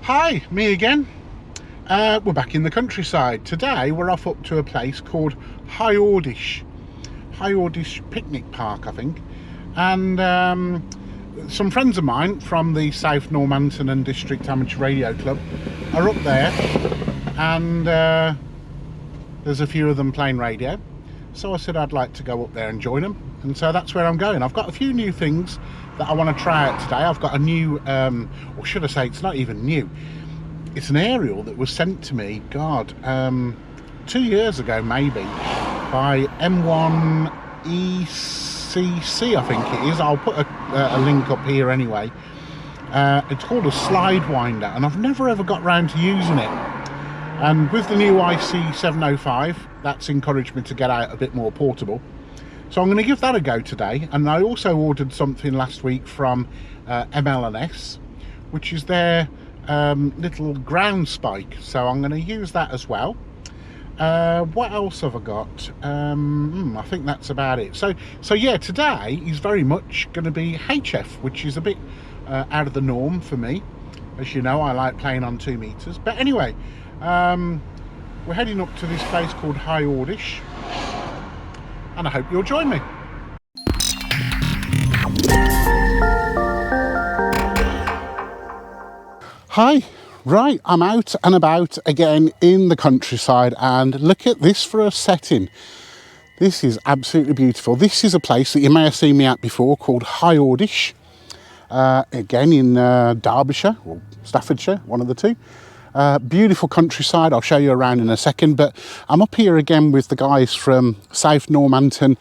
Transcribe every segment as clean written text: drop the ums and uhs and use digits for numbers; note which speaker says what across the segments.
Speaker 1: Hi, me again. We're back in the countryside. Today we're off up to a place called Highoredish Picnic Park, I think. And some friends of mine from the South Normanton and District Amateur Radio Club are up there, and there's a few of them playing radio. So I said I'd like to go up there and join them, and so that's where I'm going. I've got a few new things that I want to try out today. I've got a new, or should I say, it's not even new. It's an aerial that was sent to me, 2 years ago maybe, by M1ECC, I think it is. I'll put a link up here anyway. It's called a Slidewinder, and I've never ever got round to using it. And with the new IC705, that's encouraged me to get out a bit more portable. So I'm going to give that a go today. And I also ordered something last week from M1ECC, which is their little ground spike. So I'm going to use that as well. What else have I got? I think that's about it. So yeah, today is very much going to be HF, which is a bit out of the norm for me. As you know, I like playing on 2 meters. But anyway, we're heading up to this place called Highoredish, and I hope you'll join me. Hi, right, I'm out and about again in the countryside, and look at this for a setting. This is absolutely beautiful. This is a place that you may have seen me at before called Highoredish, again in Derbyshire or Staffordshire, one of the two. Beautiful countryside. I'll show you around in a second, but I'm up here again with the guys from South Normanton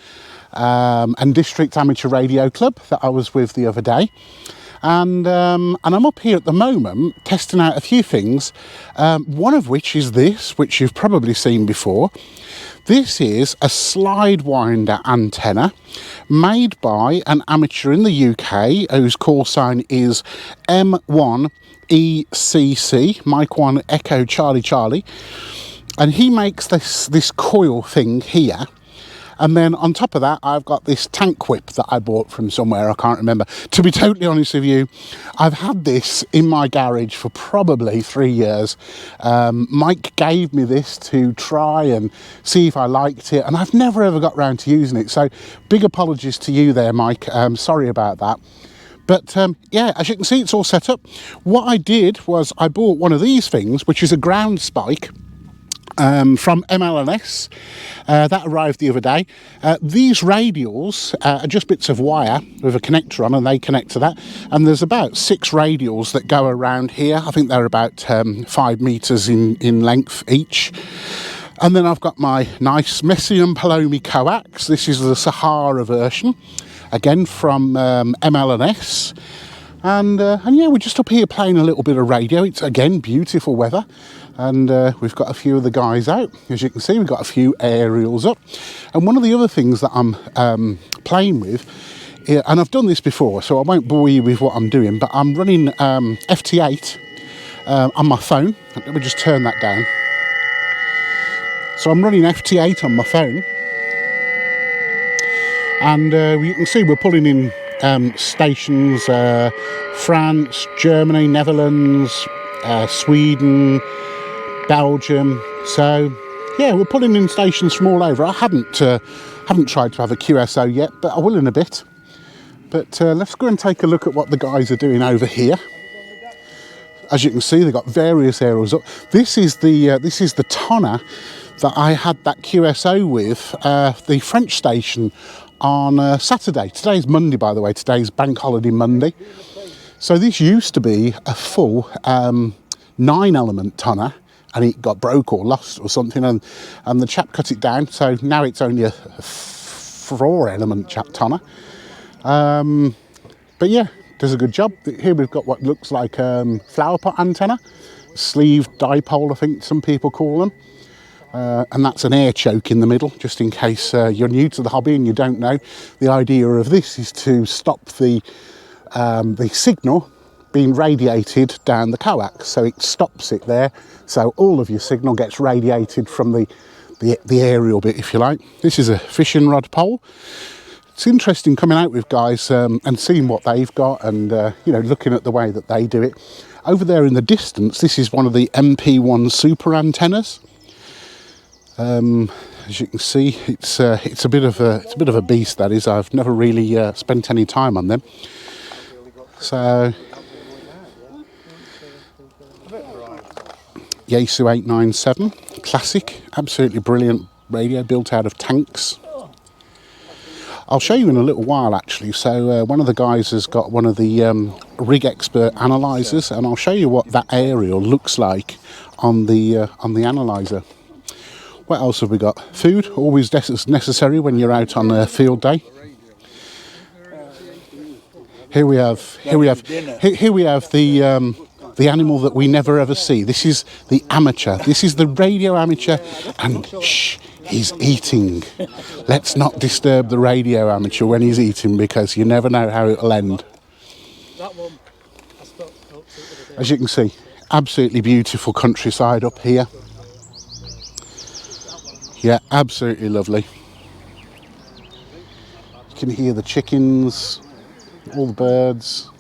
Speaker 1: and District Amateur Radio Club that I was with the other day. And I'm up here at the moment testing out a few things, one of which is this, which you've probably seen before. This is a Slidewinder antenna made by an amateur in the UK whose call sign is M1ECC, Mike 1 Echo Charlie Charlie, and he makes this coil thing here. And then on top of that, I've got this tank whip that I bought from somewhere, I can't remember. To be totally honest with you, I've had this in my garage for probably 3 years. Mike gave me this to try and see if I liked it, and I've never ever got round to using it. So big apologies to you there, Mike. Sorry about that. But yeah, as you can see, it's all set up. What I did was I bought one of these things, which is a ground spike, from M1ECC. That arrived the other day. These radials are just bits of wire with a connector on, and they connect to that. And there's about 6 radials that go around here. I think they're about 5 meters in length each. And then I've got my nice Messium Palomi coax. This is the Sahara version, again from M1ECC. And yeah, we're just up here playing a little bit of radio. It's again beautiful weather, and we've got a few of the guys out. As you can see, we've got a few aerials up. And one of the other things that I'm playing with, and I've done this before, so I won't bore you with what I'm doing, but I'm running FT8 on my phone. Let me just turn that down. So I'm running FT8 on my phone, and you can see we're pulling in stations, France, Germany, Netherlands, Sweden, Belgium. So yeah, we're pulling in stations from all over. I haven't tried to have a QSO yet, but I will in a bit. But let's go and take a look at what the guys are doing over here. As you can see, they've got various aerials up. This is the tonner that I had that QSO with, the French station, on Saturday. Today's Monday, by the way. Today's Bank Holiday Monday. So this used to be a full 9-element tonner, and it got broke or lost or something, and the chap cut it down. So now it's only a 4-element tonner. But yeah, does a good job. Here we've got what looks like flower pot antenna, sleeve dipole, I think some people call them. And that's an air choke in the middle, just in case you're new to the hobby and you don't know. The idea of this is to stop the signal being radiated down the coax, so it stops it there, so all of your signal gets radiated from the aerial bit, if you like. This is a fishing rod pole. It's interesting coming out with guys and seeing what they've got, and you know, looking at the way that they do it. Over there in the distance, this is one of the MP1 super antennas. As you can see, it's a bit of a beast, that is. I've never really spent any time on them. So Yaesu 897, classic, absolutely brilliant radio built out of tanks. I'll show you in a little while, actually. So one of the guys has got one of the Rig Expert analyzers, and I'll show you what that aerial looks like on the analyzer. What else have we got? Food, always necessary when you're out on a field day. Here we have the animal that we never ever see. This is the amateur. This is the radio amateur, and shh, he's eating. Let's not disturb the radio amateur when he's eating, because you never know how it'll end. As you can see, absolutely beautiful countryside up here. Yeah, absolutely lovely. You can hear the chickens, all the birds.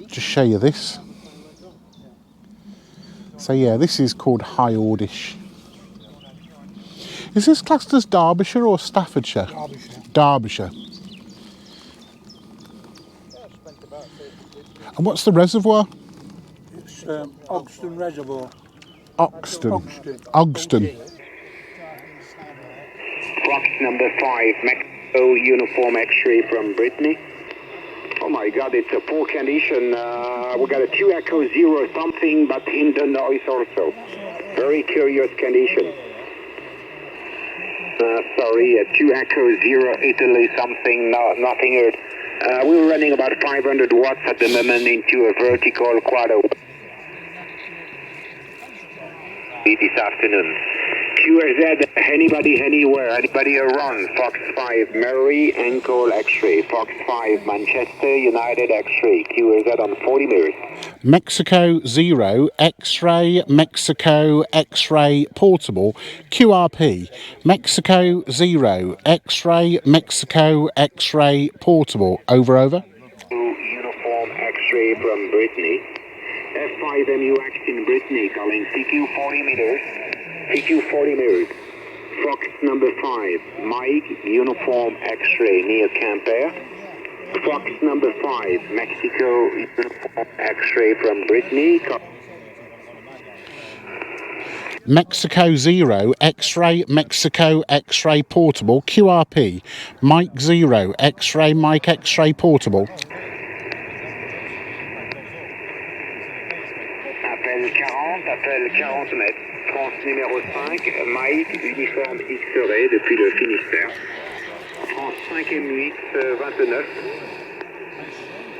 Speaker 1: Just show you this. So yeah, this is called Highoredish. Is this classed as Derbyshire or Staffordshire? Derbyshire. And what's the reservoir?
Speaker 2: It's Ogston Reservoir.
Speaker 1: Ogston.
Speaker 3: Fox number 5, Mexico Uniform X-ray from Brittany. Oh my God, it's a poor condition. We got a 2 Echo 0 something, but in the noise also. Very curious condition. Sorry, a 2 Echo 0 Italy something, no, nothing heard. We were running about 500 watts at the moment into a vertical quadro this afternoon. QRZ, anybody, anywhere, anybody around, Fox 5, Mary, Ankle, X-ray, Fox 5, Manchester, United, X-ray, QRZ on 40 meters.
Speaker 1: Mexico 0, X-ray, Mexico, X-ray, portable, QRP. Mexico 0, X-ray, Mexico, X-ray, portable. Over, over.
Speaker 3: Uniform X-ray from Brittany. F5MUX in Brittany, calling CQ 40 meters. CQ 40 meters. Fox number 5, Mike, Uniform X-ray near Camper. Fox number 5, Mexico, Uniform X-ray from Brittany.
Speaker 1: Mexico 0, X-ray, Mexico, X-ray, portable, QRP. Mike 0, X-ray, Mike, X-ray, portable.
Speaker 3: Appel 40 mètres. France numéro 5, Mike, uniforme X-ray depuis le Finistère. France 5 MUX 29.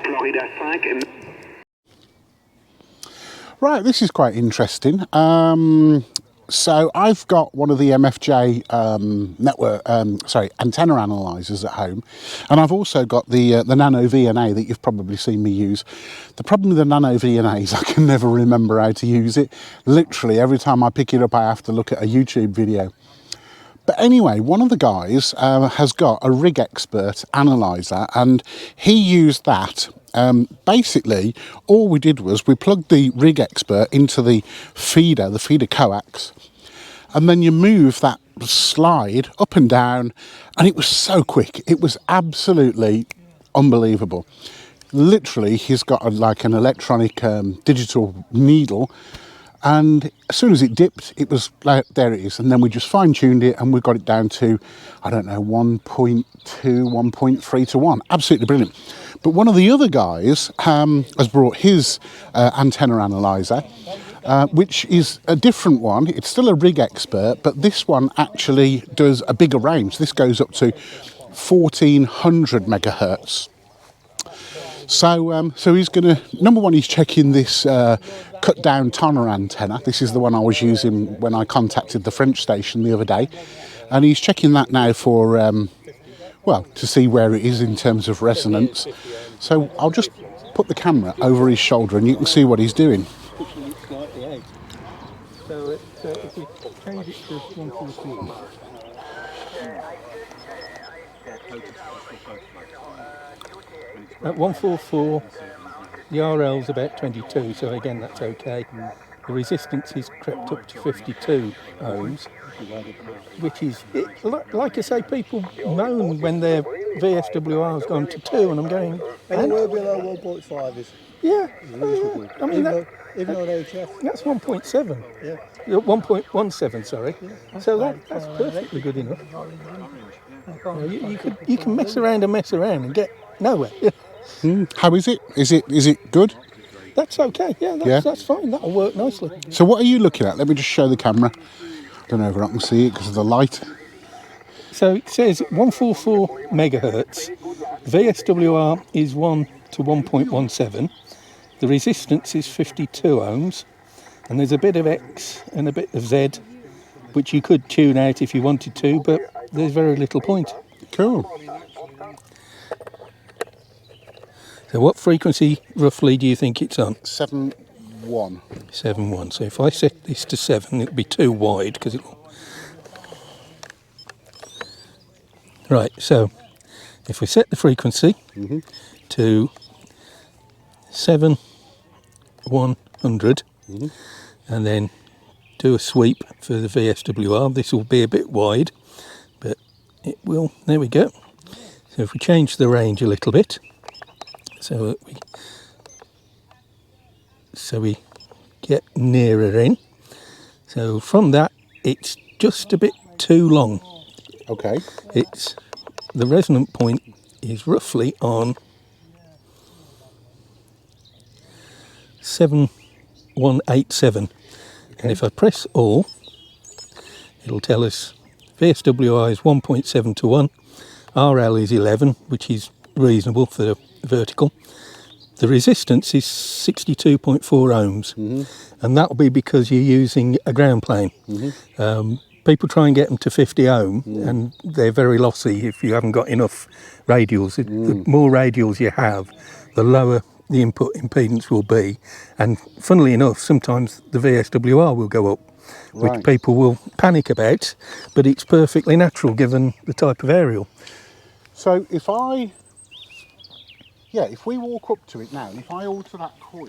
Speaker 3: Florida 5.
Speaker 1: Right, this is quite interesting. So I've got one of the MFJ antenna analyzers at home, and I've also got the Nano VNA that you've probably seen me use. The problem with the Nano VNA is I can never remember how to use it. Literally every time I pick it up, I have to look at a YouTube video. But anyway, one of the guys has got a Rig Expert analyzer, and he used that. Basically, all we did was we plugged the Rig Expert into the feeder coax, and then you move that slide up and down, and it was so quick. It was absolutely unbelievable. Literally, he's got like an electronic digital needle, and as soon as it dipped, it was like, there it is. And then we just fine-tuned it, and we got it down to, I don't know, 1.2, 1.3 to 1. Absolutely brilliant. But one of the other guys has brought his antenna analyzer, which is a different one. It's still a Rig Expert, but this one actually does a bigger range. This goes up to 1400 megahertz. So he's going to, number one, he's checking this cut down toner antenna. This is the one I was using when I contacted the French station the other day. And he's checking that now for, well, to see where it is in terms of resonance. So I'll just put the camera over his shoulder and you can see what he's doing.
Speaker 2: So if we change it to 144.
Speaker 4: At 144, the RL's about 22, so again that's okay. The resistance is crept up to 52 ohms, which is, like I say, people moan when their VSWR's gone to 2, and I'm going...
Speaker 2: Anywhere below 1.5 is
Speaker 4: Yeah,
Speaker 2: reasonable.
Speaker 4: I mean,
Speaker 2: even on HF.
Speaker 4: that's 1.7.
Speaker 2: Yeah.
Speaker 4: 1.17, sorry. So that's perfectly good enough. You can mess around and get nowhere.
Speaker 1: How is it? Is it good?
Speaker 4: That's okay, yeah, that's fine, that'll work nicely.
Speaker 1: So what are you looking at? Let me just show the camera. I don't know if I can see it because of the light.
Speaker 4: So it says 144 megahertz, VSWR is 1 to 1.17, the resistance is 52 ohms, and there's a bit of X and a bit of Z, which you could tune out if you wanted to, but there's very little point.
Speaker 1: Cool.
Speaker 4: So what frequency roughly do you think it's on?
Speaker 1: 7.1.
Speaker 4: 7.1. So if I set this to 7, it'll be too wide because it'll... Right, so if we set the frequency to 7,100 and then do a sweep for the VSWR, this will be a bit wide, but it will... There we go. So if we change the range a little bit, so we get nearer in. So from that, it's just a bit too long.
Speaker 1: Okay.
Speaker 4: The resonant point is roughly on 7187. Okay. And if I press all, it'll tell us VSWR is 1.7 to 1, RL is 11, which is reasonable for the vertical. The resistance is 62.4 ohms, and that'll be because you're using a ground plane. People try and get them to 50 ohm, and they're very lossy if you haven't got enough radials. The more radials you have, the lower the input impedance will be, and funnily enough, sometimes the VSWR will go up, which people will panic about, but it's perfectly natural given the type of aerial.
Speaker 1: So if we walk up to it now, if I alter that coil,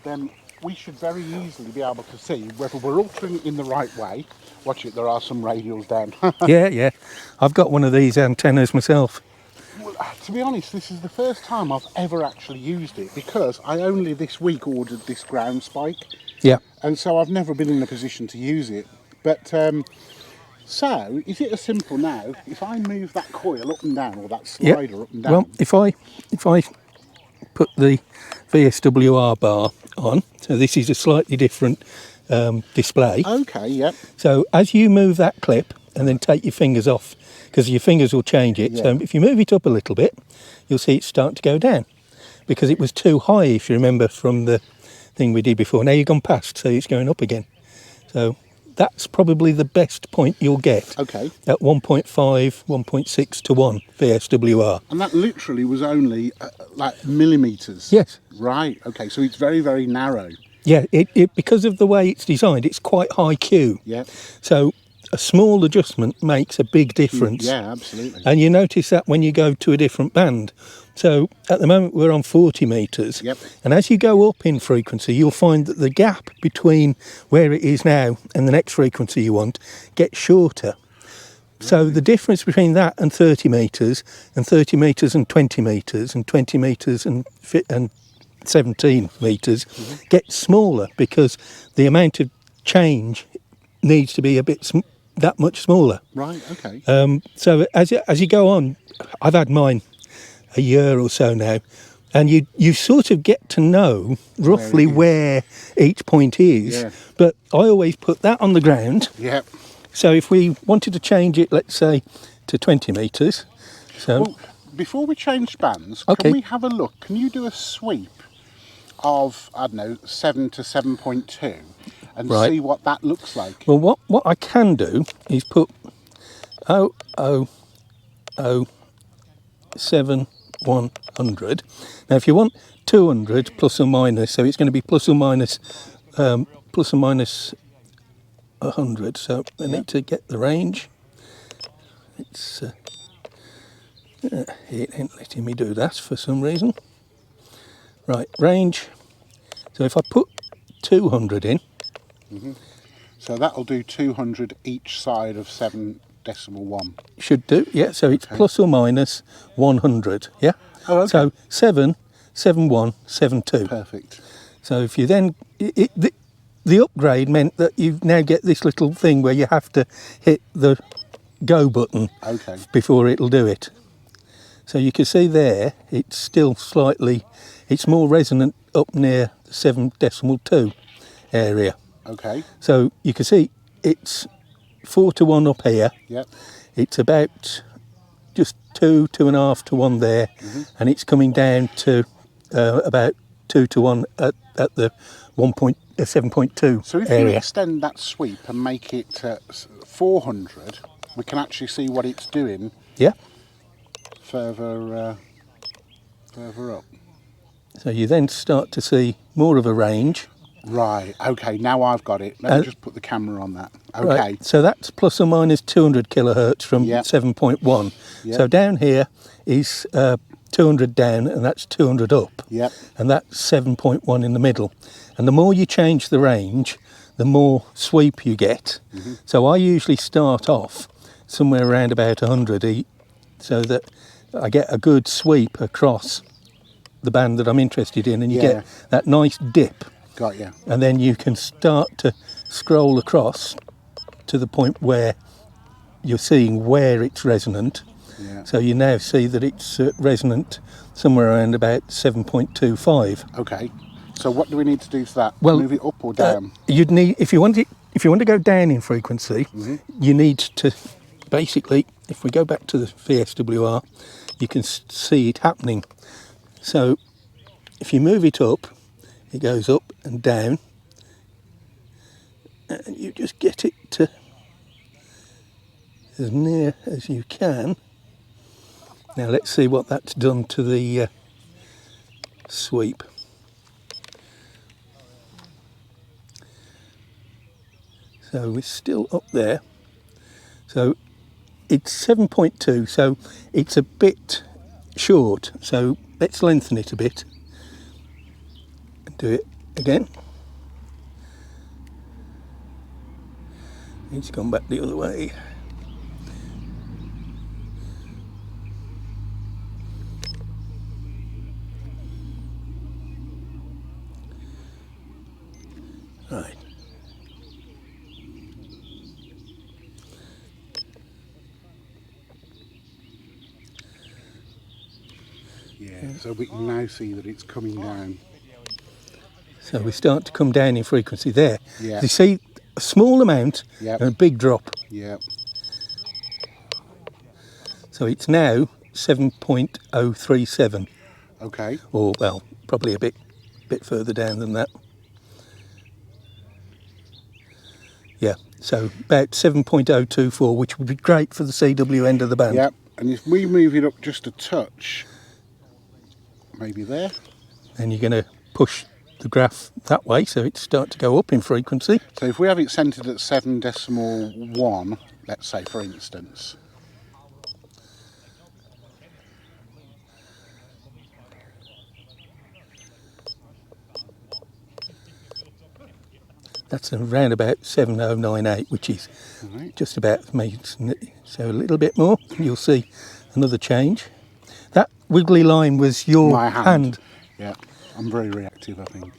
Speaker 1: then we should very easily be able to see whether we're altering it in the right way. Watch it, there are some radials down.
Speaker 4: Yeah. I've got one of these antennas myself.
Speaker 1: Well, to be honest, this is the first time I've ever actually used it because I only this week ordered this ground spike.
Speaker 4: Yeah.
Speaker 1: And so I've never been in a position to use it. But so is it as simple now, if I move that coil up and down, or that slider up and down?
Speaker 4: Well, if I put the VSWR bar on, so this is a slightly different display.
Speaker 1: Okay, yep.
Speaker 4: So as you move that clip and then take your fingers off, because your fingers will change it. Yeah. So if you move it up a little bit, you'll see it's starting to go down because it was too high, if you remember from the thing we did before. Now you've gone past, so it's going up again. So that's probably the best point you'll get.
Speaker 1: Okay.
Speaker 4: At 1.5, 1.6 to 1 VSWR.
Speaker 1: And that literally was only like millimetres?
Speaker 4: Yes.
Speaker 1: Right, okay, so it's very, very narrow.
Speaker 4: Yeah, it because of the way it's designed, it's quite high Q.
Speaker 1: Yeah.
Speaker 4: So a small adjustment makes a big difference.
Speaker 1: Yeah, absolutely.
Speaker 4: And you notice that when you go to a different band. So at the moment we're on 40 metres.
Speaker 1: Yep.
Speaker 4: And as you go up in frequency, you'll find that the gap between where it is now and the next frequency you want gets shorter. So the difference between that and 30 metres, and 30 metres and 20 metres, and 20 metres and 17 metres gets smaller because the amount of change needs to be a bit that much smaller.
Speaker 1: Right, okay.
Speaker 4: So as you go on, I've had mine a year or so now, and you sort of get to know roughly where each point is.
Speaker 1: Yeah.
Speaker 4: But I always put that on the ground.
Speaker 1: Yep.
Speaker 4: So if we wanted to change it, let's say, to 20 metres. So
Speaker 1: well, before we change bands,
Speaker 4: okay.
Speaker 1: Can we have a look? Can you do a sweep of, I don't know, 7 to 7.2 and see what that looks like?
Speaker 4: Well, what I can do is put 0.007.100. Now, if you want 200 plus or minus, so it's going to be plus or minus 100. So I need to get the range. It's It ain't letting me do that for some reason. Right, range. So if I put 200 in,
Speaker 1: So that'll do 200 each side of 7.1.
Speaker 4: should do, yeah, so it's plus or minus 100, yeah?
Speaker 1: Oh, okay.
Speaker 4: So 7, 7.1, 7.2.
Speaker 1: Perfect.
Speaker 4: So if you then, the upgrade meant that you now get this little thing where you have to hit the go button
Speaker 1: Okay.
Speaker 4: before it'll do it. So you can see there, it's still slightly, it's more resonant up near the 7.2 area.
Speaker 1: Okay.
Speaker 4: So you can see it's 4 to 1 up here.
Speaker 1: Yep.
Speaker 4: It's about just 2.5 to 1 there, and it's coming down to about 2 to 1 at the 7.2
Speaker 1: So if you
Speaker 4: area.
Speaker 1: extend that sweep and make it 400, we can actually see what it's doing
Speaker 4: Yeah.
Speaker 1: further up.
Speaker 4: So you then start to see more of a range.
Speaker 1: Right. Okay. Now I've got it. Let me just put the camera on that. Okay.
Speaker 4: Right. So that's plus or minus 200 kilohertz from
Speaker 1: Yep.
Speaker 4: 7.1.
Speaker 1: Yep.
Speaker 4: So down here is 200 down, and that's 200 up.
Speaker 1: Yep.
Speaker 4: And that's 7.1 in the middle. And the more you change the range, the more sweep you get. So I usually start off somewhere around about 100 so that I get a good sweep across the band that I'm interested in, and you
Speaker 1: Yeah.
Speaker 4: get that nice dip.
Speaker 1: Got you.
Speaker 4: And then you can start to scroll across to the point where you're seeing where it's resonant.
Speaker 1: Yeah.
Speaker 4: So you now see that it's resonant somewhere around about 7.25.
Speaker 1: Okay. So what do we need to do to that?
Speaker 4: Well,
Speaker 1: Move it up or down?
Speaker 4: You'd need, if you want to go down in frequency, you need to basically, if we go back to the VSWR, you can see it happening. So if you move it up, it goes up and down, and you just get it to as near as you can. Now let's see what that's done to the sweep. So we're still up there. So it's 7.2, so it's a bit short. So let's lengthen it a bit. Do it again. It's gone back the other way. Right.
Speaker 1: Yeah. So we can now see that it's coming down.
Speaker 4: So we start to come down in frequency there.
Speaker 1: Yeah.
Speaker 4: You see a small amount
Speaker 1: Yep.
Speaker 4: and a big drop.
Speaker 1: Yeah.
Speaker 4: So it's now 7.037,
Speaker 1: Okay.
Speaker 4: or well, probably a bit further down than that. Yeah, so about 7.024, which would be great for the CW end of the band.
Speaker 1: Yep. And if we move it up just a touch, maybe there.
Speaker 4: And you're going to push the graph that way, so it start to go up in frequency.
Speaker 1: So if we have it centred at 7.1, let's say for instance.
Speaker 4: That's around about 7098, which is
Speaker 1: Right.
Speaker 4: just about me. So a little bit more, you'll see another change. That wiggly line was your
Speaker 1: My hand. Yeah. I'm very reactive, I think.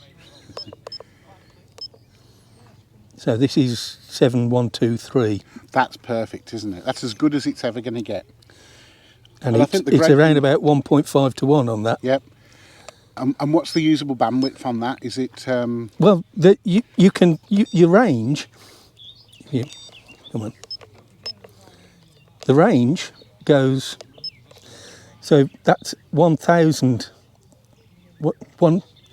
Speaker 4: So this is 7123,
Speaker 1: That's perfect, isn't it? That's as good as it's ever going to get.
Speaker 4: and
Speaker 1: Well, I
Speaker 4: it's,
Speaker 1: think the
Speaker 4: it's
Speaker 1: great
Speaker 4: around
Speaker 1: thing-
Speaker 4: about 1.5 to 1 on that.
Speaker 1: Yep. And what's the usable bandwidth on that? Is it...
Speaker 4: Well, your range, here, come on. The range goes, so that's 100,000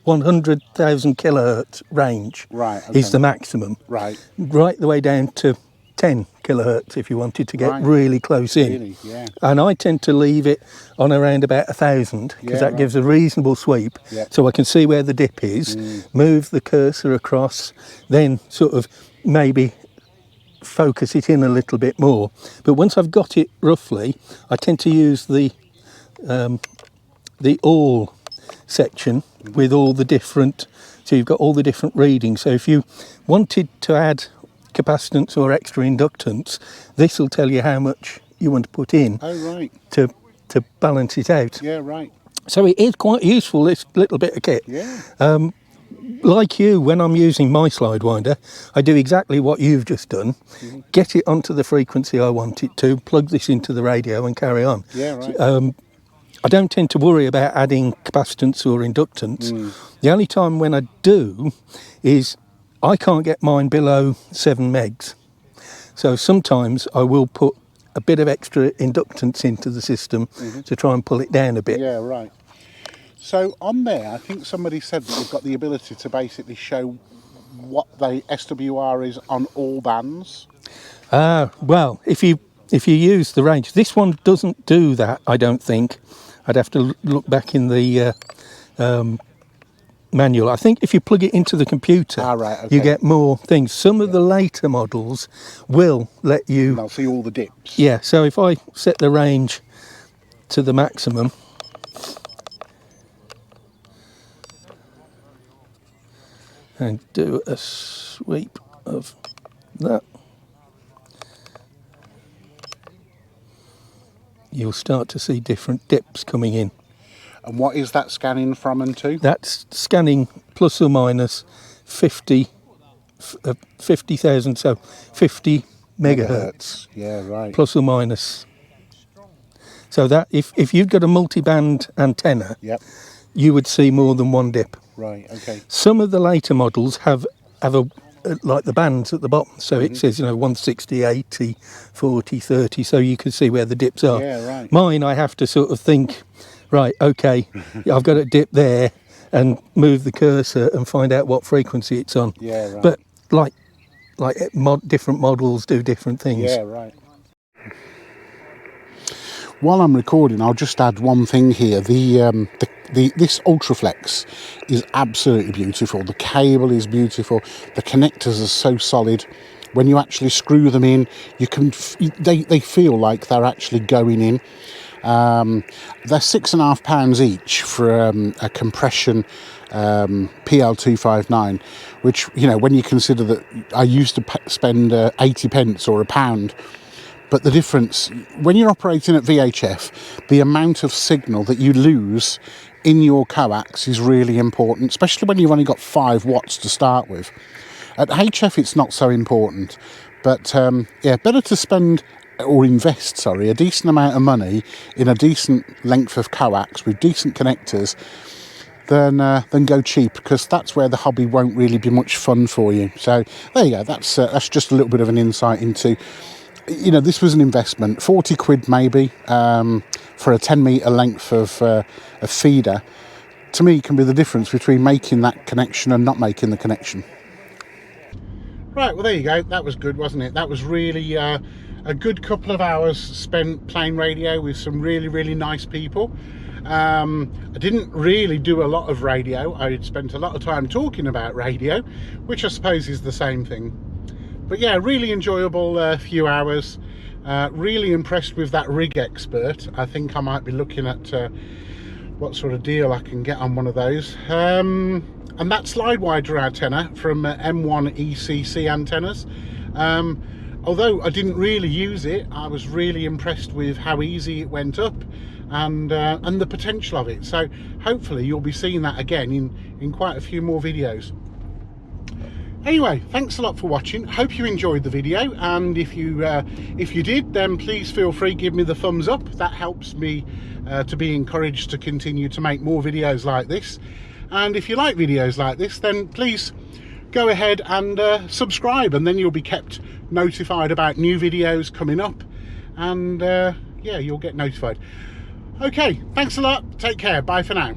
Speaker 4: kilohertz range
Speaker 1: Right,
Speaker 4: is
Speaker 1: okay.
Speaker 4: the maximum.
Speaker 1: Right.
Speaker 4: Right the way down to 10 kilohertz if you wanted to get
Speaker 1: Right.
Speaker 4: really close in.
Speaker 1: Really, yeah.
Speaker 4: And I tend to leave it on around about 1,000 because
Speaker 1: Yeah,
Speaker 4: that
Speaker 1: right.
Speaker 4: gives a reasonable sweep,
Speaker 1: Yeah.
Speaker 4: so I can see where the dip is, move the cursor across, then sort of maybe focus it in a little bit more. But once I've got it roughly, I tend to use the the all section with all the different, so you've got all the different readings. So if you wanted to add capacitance or extra inductance, this will tell you how much you want to put in.
Speaker 1: Oh, right.
Speaker 4: To balance it out.
Speaker 1: Yeah, right.
Speaker 4: So it is quite useful, this little bit of kit.
Speaker 1: Yeah.
Speaker 4: Like you, when I'm using my Slidewinder, I do exactly what you've just done. Get it onto the frequency I want it to, plug this into the radio and carry on.
Speaker 1: Yeah, right.
Speaker 4: I don't tend to worry about adding capacitance or inductance. The only time when I do is I can't get mine below 7 megs. So sometimes I will put a bit of extra inductance into the system to try and pull it down a bit.
Speaker 1: Yeah, right. So on there, I think somebody said that you've got the ability to basically show what the SWR is on all bands.
Speaker 4: Well, if you use the range, this one doesn't do that, I don't think. I'd have to look back in the manual. I think if you plug it into the computer,
Speaker 1: right, okay.
Speaker 4: you get more things. Some of the later models will let you...
Speaker 1: I'll see all the dips.
Speaker 4: Yeah, so if I set the range to the maximum, and do a sweep of that, you'll start to see different dips coming in.
Speaker 1: And what is that scanning from and to?
Speaker 4: That's scanning plus or minus 50,000, so 50 megahertz.
Speaker 1: Yeah, right.
Speaker 4: Plus or minus. So that if you've got a multi-band antenna,
Speaker 1: Yep.
Speaker 4: you would see more than one dip.
Speaker 1: Right, okay.
Speaker 4: Some of the later models have a like the bands at the bottom, so it says 160, 80, 40, 30, so you can see where the dips are.
Speaker 1: Yeah, right.
Speaker 4: Mine, I have to sort of think, right, okay, I've got a dip there, and move the cursor and find out what frequency it's on.
Speaker 1: Yeah, right.
Speaker 4: But different models do different things.
Speaker 1: Yeah, right. While I'm recording, I'll just add one thing here. This Ultraflex is absolutely beautiful. The cable is beautiful. The connectors are so solid. When you actually screw them in, they feel like they're actually going in. They're £6.5 each for a compression PL259, which, when you consider that I used to spend 80 pence or £1, but the difference, when you're operating at VHF, the amount of signal that you lose in your coax is really important, especially when you've only got 5 watts to start with. At HF, it's not so important, but better to spend or invest, a decent amount of money in a decent length of coax with decent connectors than go cheap, because that's where the hobby won't really be much fun for you. So there you go. That's just a little bit of an insight into, this was an investment, 40 quid maybe for a 10 metre length of a feeder. To me, can be the difference between making that connection and not making the connection. Right, well there you go. That was good, wasn't it? That was really a good couple of hours spent playing radio with some really, really nice people. I didn't really do a lot of radio. I had spent a lot of time talking about radio, which I suppose is the same thing. But yeah, really enjoyable few hours. Really impressed with that rig expert. I think I might be looking at what sort of deal I can get on one of those. And that Slidewinder antenna from M1ECC antennas. Although I didn't really use it, I was really impressed with how easy it went up and the potential of it. So hopefully you'll be seeing that again in quite a few more videos. Anyway, thanks a lot for watching. Hope you enjoyed the video, and if you did, then please feel free to give me the thumbs up. That helps me to be encouraged to continue to make more videos like this. And if you like videos like this, then please go ahead and subscribe, and then you'll be kept notified about new videos coming up, and yeah, you'll get notified. Okay, thanks a lot. Take care. Bye for now.